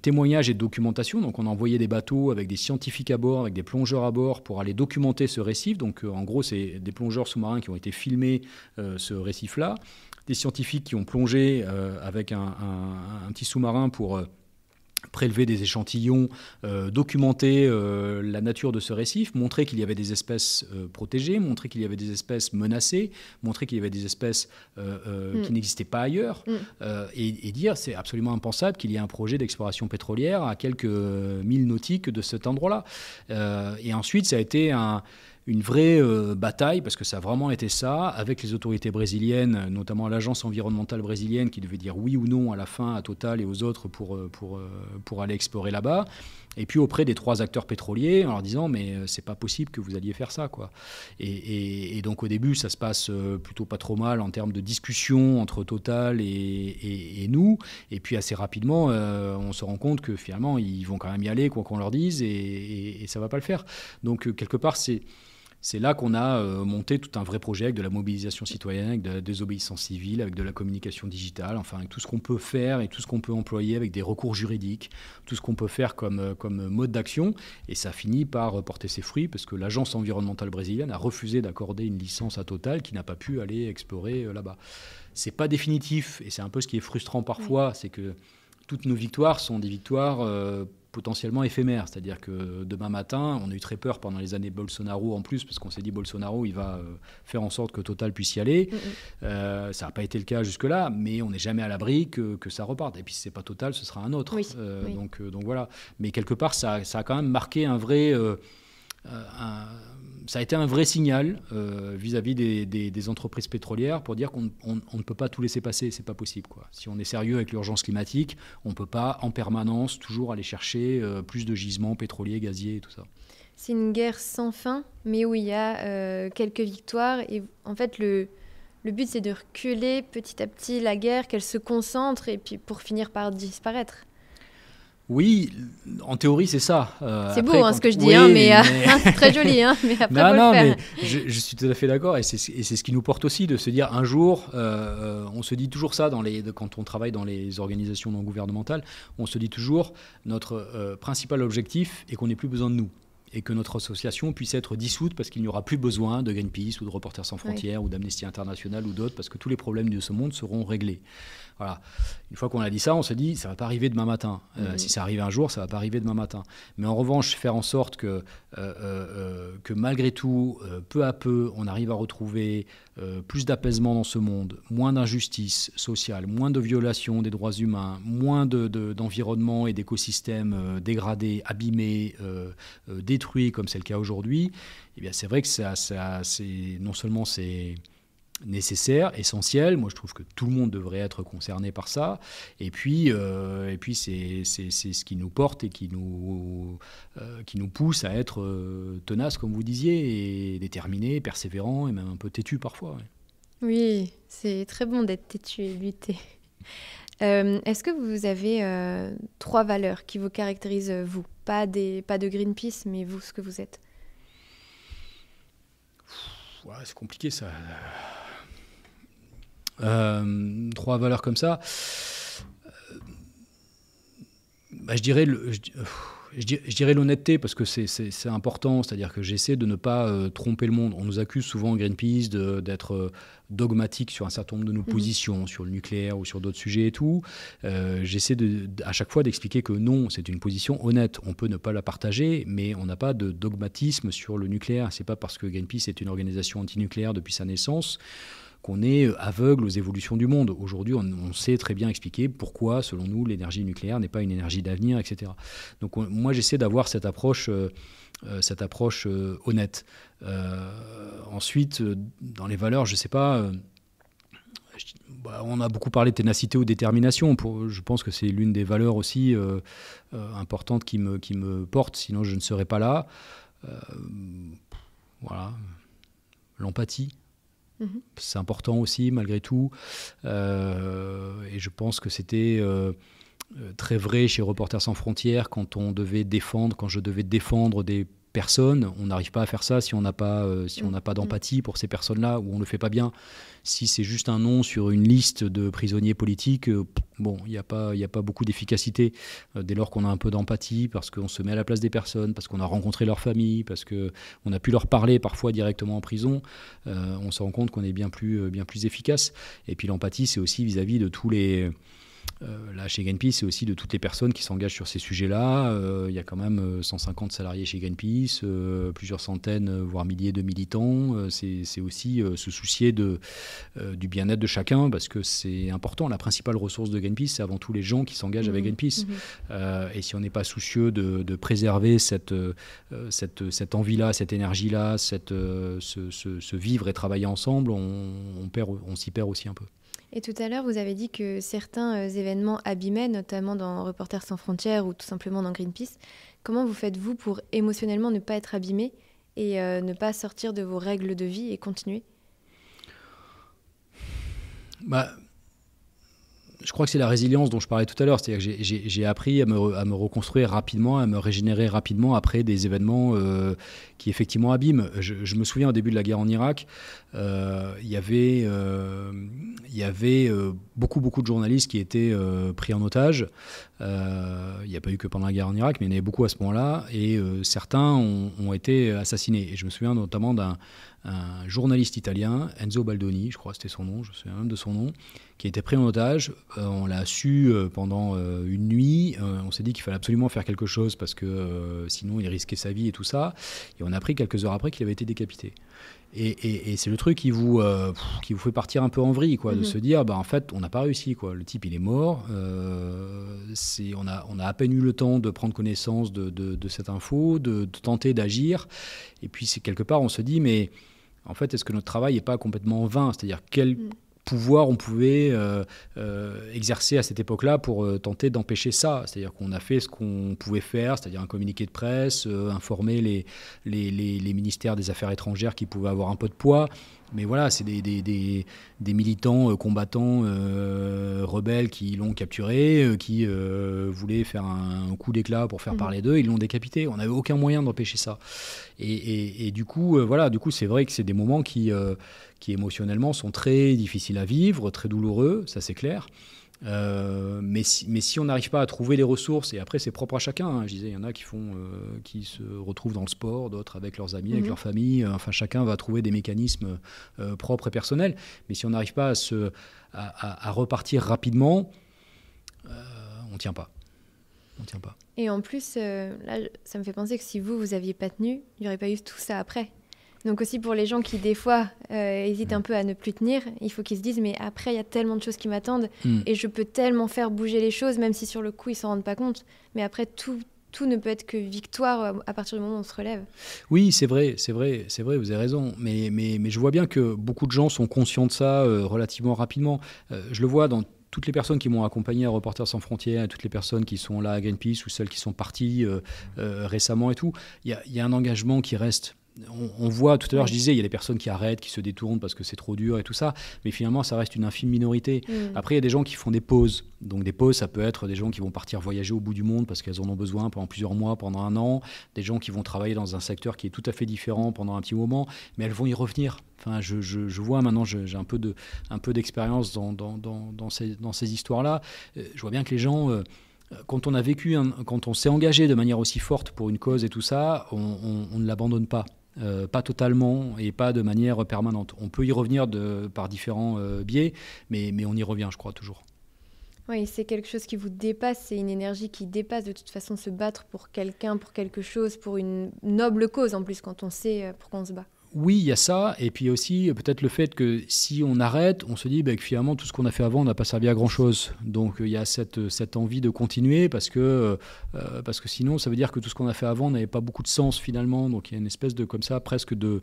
témoignage et de documentation. Donc on a envoyé des bateaux avec des scientifiques à bord, avec des plongeurs à bord pour aller documenter ce récif. Donc en gros, c'est des plongeurs sous-marins qui ont été filmés ce récif-là, des scientifiques qui ont plongé avec un petit sous-marin pour prélever des échantillons, documenter la nature de ce récif, montrer qu'il y avait des espèces protégées, montrer qu'il y avait des espèces menacées, montrer qu'il y avait des espèces qui n'existaient pas ailleurs, et dire c'est absolument impensable qu'il y ait un projet d'exploration pétrolière à quelques milles nautiques de cet endroit-là. Et ensuite, ça a été une vraie bataille, parce que ça a vraiment été ça, avec les autorités brésiliennes, notamment l'agence environnementale brésilienne qui devait dire oui ou non à la fin à Total et aux autres pour aller explorer là-bas. Et puis auprès des 3 acteurs pétroliers, en leur disant mais c'est pas possible que vous alliez faire ça, quoi. Et donc au début, ça se passe plutôt pas trop mal en termes de discussion entre Total et nous. Et puis assez rapidement, on se rend compte que finalement, ils vont quand même y aller, quoi qu'on leur dise, et ça va pas le faire. Donc quelque part, c'est là qu'on a monté tout un vrai projet avec de la mobilisation citoyenne, avec de la désobéissance civile, avec de la communication digitale, enfin avec tout ce qu'on peut faire et tout ce qu'on peut employer avec des recours juridiques, tout ce qu'on peut faire comme mode d'action. Et ça finit par porter ses fruits parce que l'agence environnementale brésilienne a refusé d'accorder une licence à Total qui n'a pas pu aller explorer là-bas. C'est pas définitif et c'est un peu ce qui est frustrant parfois, c'est que toutes nos victoires sont des victoires potentiellement éphémère. C'est-à-dire que demain matin, on a eu très peur pendant les années Bolsonaro en plus, parce qu'on s'est dit Bolsonaro, il va faire en sorte que Total puisse y aller. Ça n'a pas été le cas jusque-là, mais on n'est jamais à l'abri que ça reparte. Et puis si ce n'est pas Total, ce sera un autre. Oui. Donc voilà. Mais quelque part, ça a quand même marqué un vrai... ça a été un vrai signal vis-à-vis des entreprises pétrolières pour dire qu'on ne peut pas tout laisser passer, c'est pas possible, quoi. Si on est sérieux avec l'urgence climatique, on ne peut pas en permanence toujours aller chercher plus de gisements pétroliers, gaziers et tout ça. C'est une guerre sans fin, mais où il y a quelques victoires. Et en fait, le but, c'est de reculer petit à petit la guerre, qu'elle se concentre, et puis pour finir par disparaître. Oui, en théorie, c'est ça. C'est beau ce que je dis, mais c'est très joli, mais après, faut le faire. Mais je suis tout à fait d'accord, et c'est ce qui nous porte aussi de se dire un jour, on se dit toujours ça quand on travaille dans les organisations non gouvernementales, on se dit toujours notre principal objectif est qu'on n'ait plus besoin de nous, et que notre association puisse être dissoute parce qu'il n'y aura plus besoin de Greenpeace ou de Reporters sans frontières ou d'Amnesty International ou d'autres, parce que tous les problèmes de ce monde seront réglés. Voilà. Une fois qu'on a dit ça, on se dit ça ne va pas arriver demain matin. Si ça arrive un jour, ça ne va pas arriver demain matin. Mais en revanche, faire en sorte que malgré tout, peu à peu, on arrive à retrouver plus d'apaisement dans ce monde, moins d'injustice sociale, moins de violations des droits humains, moins d'environnement et d'écosystèmes dégradés, abîmés, détruits, comme c'est le cas aujourd'hui. Eh bien, c'est vrai que non seulement c'est nécessaire, essentiel. Moi, je trouve que tout le monde devrait être concerné par ça. Et puis c'est ce qui nous porte et qui nous pousse à être tenace, comme vous disiez, et déterminé, persévérant et même un peu têtu parfois. Ouais. Oui, c'est très bon d'être têtu et lutter. Est-ce que vous avez 3 valeurs qui vous caractérisent, vous ? Pas de Greenpeace, mais vous, ce que vous êtes. Ouais, c'est compliqué, ça. 3 valeurs comme ça. Je dirais l'honnêteté, parce que c'est important, c'est-à-dire que j'essaie de ne pas tromper le monde. On nous accuse souvent, Greenpeace, d'être dogmatique sur un certain nombre de nos positions, sur le nucléaire ou sur d'autres sujets et tout. J'essaie à chaque fois d'expliquer que non, c'est une position honnête. On peut ne pas la partager, mais on n'a pas de dogmatisme sur le nucléaire. C'est pas parce que Greenpeace est une organisation antinucléaire depuis sa naissance qu'on est aveugle aux évolutions du monde. Aujourd'hui, on sait très bien expliquer pourquoi, selon nous, l'énergie nucléaire n'est pas une énergie d'avenir, etc. Donc moi, j'essaie d'avoir cette approche honnête. Ensuite, dans les valeurs, je ne sais pas... on a beaucoup parlé de ténacité ou détermination. Je pense que c'est l'une des valeurs aussi importantes qui me porte, sinon je ne serais pas là. Voilà. L'empathie. C'est important aussi, malgré tout. Et je pense que c'était très vrai chez Reporters sans frontières quand je devais défendre des personnes. On n'arrive pas à faire ça si on n'a pas, d'empathie pour ces personnes-là, ou on ne le fait pas bien. Si c'est juste un nom sur une liste de prisonniers politiques, il n'y a pas beaucoup d'efficacité. Dès lors qu'on a un peu d'empathie, parce qu'on se met à la place des personnes, parce qu'on a rencontré leur famille, parce qu'on a pu leur parler parfois directement en prison, on se rend compte qu'on est bien plus efficace. Et puis l'empathie, c'est aussi vis-à-vis de tous les... là, chez Greenpeace, c'est aussi de toutes les personnes qui s'engagent sur ces sujets-là. Il y a quand même 150 salariés chez Greenpeace, plusieurs centaines, voire milliers de militants. C'est aussi se soucier du bien-être de chacun, parce que c'est important. La principale ressource de Greenpeace, c'est avant tout les gens qui s'engagent avec Greenpeace. Et si on n'est pas soucieux de préserver cette envie-là, cette énergie-là, ce vivre et travailler ensemble, on s'y perd aussi un peu. Et tout à l'heure, vous avez dit que certains événements abîmaient, notamment dans Reporters sans frontières ou tout simplement dans Greenpeace. Comment vous faites-vous pour émotionnellement ne pas être abîmé et ne pas sortir de vos règles de vie et continuer ? Je crois que c'est la résilience dont je parlais tout à l'heure. C'est-à-dire que j'ai appris à me reconstruire rapidement, à me régénérer rapidement après des événements qui effectivement abîment. Je me souviens au début de la guerre en Irak, il y avait beaucoup de journalistes qui étaient pris en otage. Il n'y a pas eu que pendant la guerre en Irak, mais il y en avait beaucoup à ce moment-là. Et certains ont été assassinés. Et je me souviens notamment d'un journaliste italien, Enzo Baldoni, je crois que c'était son nom, je me souviens même de son nom, qui a été pris en otage. On l'a su pendant une nuit. On s'est dit qu'il fallait absolument faire quelque chose parce que sinon il risquait sa vie et tout ça. Et on a appris quelques heures après qu'il avait été décapité. Et c'est le truc qui vous fait partir un peu en vrille, quoi, de se dire, en fait, on n'a pas réussi, quoi. Le type, il est mort. On a à peine eu le temps de prendre connaissance de cette info, de tenter d'agir. Et puis, quelque part, on se dit, mais en fait, est-ce que notre travail n'est pas complètement vain ? C'est-à-dire, quel pouvoir on pouvait exercer à cette époque-là pour tenter d'empêcher ça. C'est-à-dire qu'on a fait ce qu'on pouvait faire, c'est-à-dire un communiqué de presse, informer les ministères des Affaires étrangères qui pouvaient avoir un peu de poids. Mais voilà, c'est des militants combattants rebelles qui l'ont capturé, qui voulaient faire un coup d'éclat pour faire parler d'eux. Ils l'ont décapité. On n'avait aucun moyen d'empêcher ça. Et du coup, c'est vrai que c'est des moments qui émotionnellement sont très difficiles à vivre, très douloureux, ça c'est clair. Mais si on n'arrive pas à trouver les ressources, et après c'est propre à chacun, hein, je disais, il y en a qui se retrouvent dans le sport, d'autres avec leurs amis, avec leur famille, enfin chacun va trouver des mécanismes propres et personnels, mais si on n'arrive pas à repartir rapidement, on ne tient pas. Et en plus, là, ça me fait penser que si vous n'aviez pas tenu, il n'y aurait pas eu tout ça après. Donc aussi pour les gens qui des fois hésitent un peu à ne plus tenir, il faut qu'ils se disent mais après il y a tellement de choses qui m'attendent et je peux tellement faire bouger les choses même si sur le coup ils s'en rendent pas compte. Mais après tout ne peut être que victoire à partir du moment où on se relève. Oui, c'est vrai, vous avez raison. Mais je vois bien que beaucoup de gens sont conscients de ça relativement rapidement. Je le vois dans toutes les personnes qui m'ont accompagné à Reporters sans frontières, toutes les personnes qui sont là à Greenpeace ou celles qui sont parties récemment et tout, il y a un engagement qui reste. On voit, tout à l'heure je disais, il y a des personnes qui arrêtent, qui se détournent parce que c'est trop dur et tout ça, mais finalement ça reste une infime minorité. Après il y a des gens qui font des pauses, donc des pauses ça peut être des gens qui vont partir voyager au bout du monde parce qu'elles en ont besoin pendant plusieurs mois, pendant un an, des gens qui vont travailler dans un secteur qui est tout à fait différent pendant un petit moment, mais elles vont y revenir. Enfin, je vois maintenant, j'ai un peu d'expérience dans ces histoires-là, je vois bien que les gens... Quand on a vécu, quand on s'est engagé de manière aussi forte pour une cause et tout ça, on ne l'abandonne pas. Pas totalement et pas de manière permanente. On peut y revenir par différents biais, mais on y revient, je crois, toujours. Oui, c'est quelque chose qui vous dépasse, c'est une énergie qui dépasse de toute façon se battre pour quelqu'un, pour quelque chose, pour une noble cause en plus, quand on sait pourquoi on se bat. Oui, il y a ça, et puis aussi peut-être le fait que si on arrête, on se dit que finalement tout ce qu'on a fait avant n'a pas servi à grand-chose. Donc il y a cette envie de continuer parce que sinon ça veut dire que tout ce qu'on a fait avant n'avait pas beaucoup de sens finalement. Donc il y a une espèce de comme ça presque de,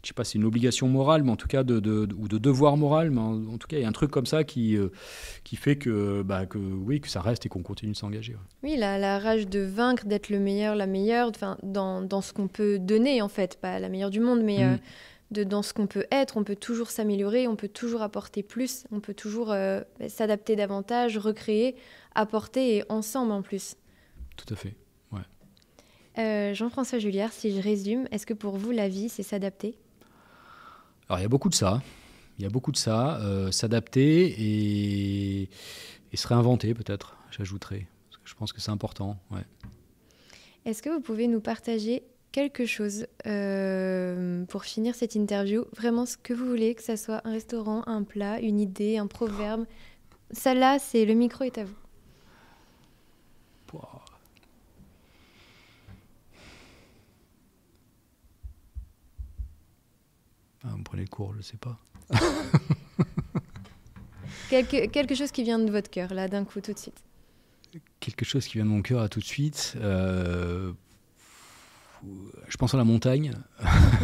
je sais pas, c'est une obligation morale, mais en tout cas ou de devoir moral, mais en tout cas il y a un truc comme ça qui fait que ça reste et qu'on continue de s'engager. Ouais. Oui, la rage de vaincre, d'être le meilleur, la meilleure, dans ce qu'on peut donner en fait, pas la meilleure du monde, mais dans ce qu'on peut être, on peut toujours s'améliorer, on peut toujours apporter plus, on peut toujours s'adapter davantage, recréer, apporter et ensemble en plus. Tout à fait. Jean-François Juliard, si je résume, est-ce que pour vous, la vie, c'est s'adapter ? Alors, il y a beaucoup de ça. S'adapter et se réinventer peut-être, j'ajouterais. Parce que je pense que c'est important. Ouais. Est-ce que vous pouvez nous partager quelque chose pour finir cette interview ? Vraiment ce que vous voulez, que ce soit un restaurant, un plat, une idée, un proverbe. Ça là, le micro est à vous. Pouah. Vous me prenez le cours, je ne sais pas. Quelque chose qui vient de votre cœur, là, d'un coup, tout de suite. Quelque chose qui vient de mon cœur, là, tout de suite. Je pense à la montagne.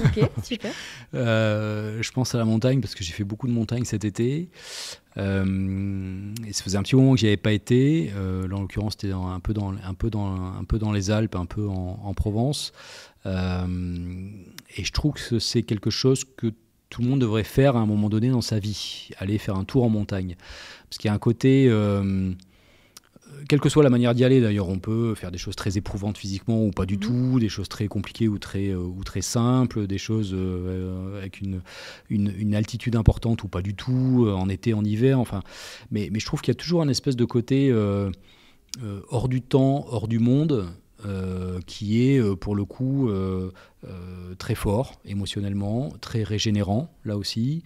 Ok, super. Je pense à la montagne parce que j'ai fait beaucoup de montagne cet été. Et ça faisait un petit moment que j'y avais pas été. Là, en l'occurrence, c'était un peu dans les Alpes, un peu en Provence. Et je trouve que c'est quelque chose que tout le monde devrait faire à un moment donné dans sa vie. Aller faire un tour en montagne. Parce qu'il y a un côté... quelle que soit la manière d'y aller, d'ailleurs, on peut faire des choses très éprouvantes physiquement ou pas du tout, des choses très compliquées ou très simples, des choses avec une altitude importante ou pas du tout, en été, en hiver, enfin. Mais je trouve qu'il y a toujours un espèce de côté hors du temps, hors du monde, qui est pour le coup très fort émotionnellement, très régénérant là aussi.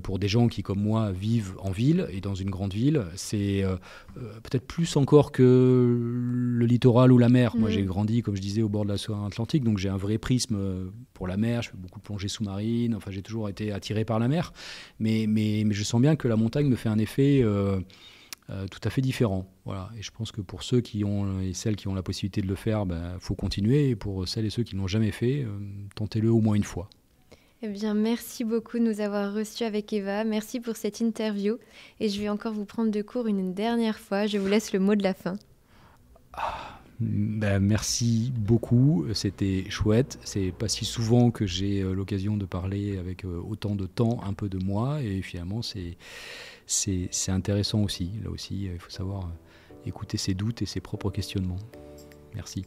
Pour des gens qui comme moi vivent en ville et dans une grande ville, c'est peut-être plus encore que le littoral ou la mer. Moi j'ai grandi, comme je disais, au bord de l'océan Atlantique, donc j'ai un vrai prisme pour la mer. Je fais beaucoup de plongée sous-marine, enfin j'ai toujours été attiré par la mer, mais je sens bien que la montagne me fait un effet tout à fait différent. Voilà. Et je pense que pour ceux qui ont et celles qui ont la possibilité de le faire, faut continuer. Et pour celles et ceux qui ne l'ont jamais fait, tentez-le au moins une fois. Eh bien, merci beaucoup de nous avoir reçus avec Eva. Merci pour cette interview. Et je vais encore vous prendre de court une dernière fois. Je vous laisse le mot de la fin. Merci beaucoup. C'était chouette. C'est pas si souvent que j'ai l'occasion de parler avec autant de temps, un peu de moi. Et finalement, c'est intéressant aussi. Là aussi, il faut savoir écouter ses doutes et ses propres questionnements. Merci.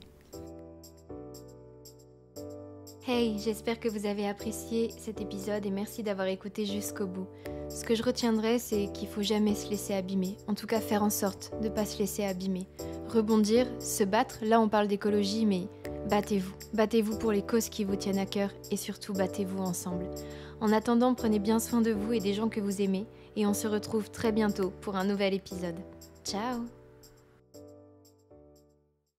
Hey, j'espère que vous avez apprécié cet épisode et merci d'avoir écouté jusqu'au bout. Ce que je retiendrai, c'est qu'il ne faut jamais se laisser abîmer. En tout cas, faire en sorte de ne pas se laisser abîmer. Rebondir, se battre, là on parle d'écologie, mais battez-vous. Battez-vous pour les causes qui vous tiennent à cœur et surtout battez-vous ensemble. En attendant, prenez bien soin de vous et des gens que vous aimez et on se retrouve très bientôt pour un nouvel épisode. Ciao!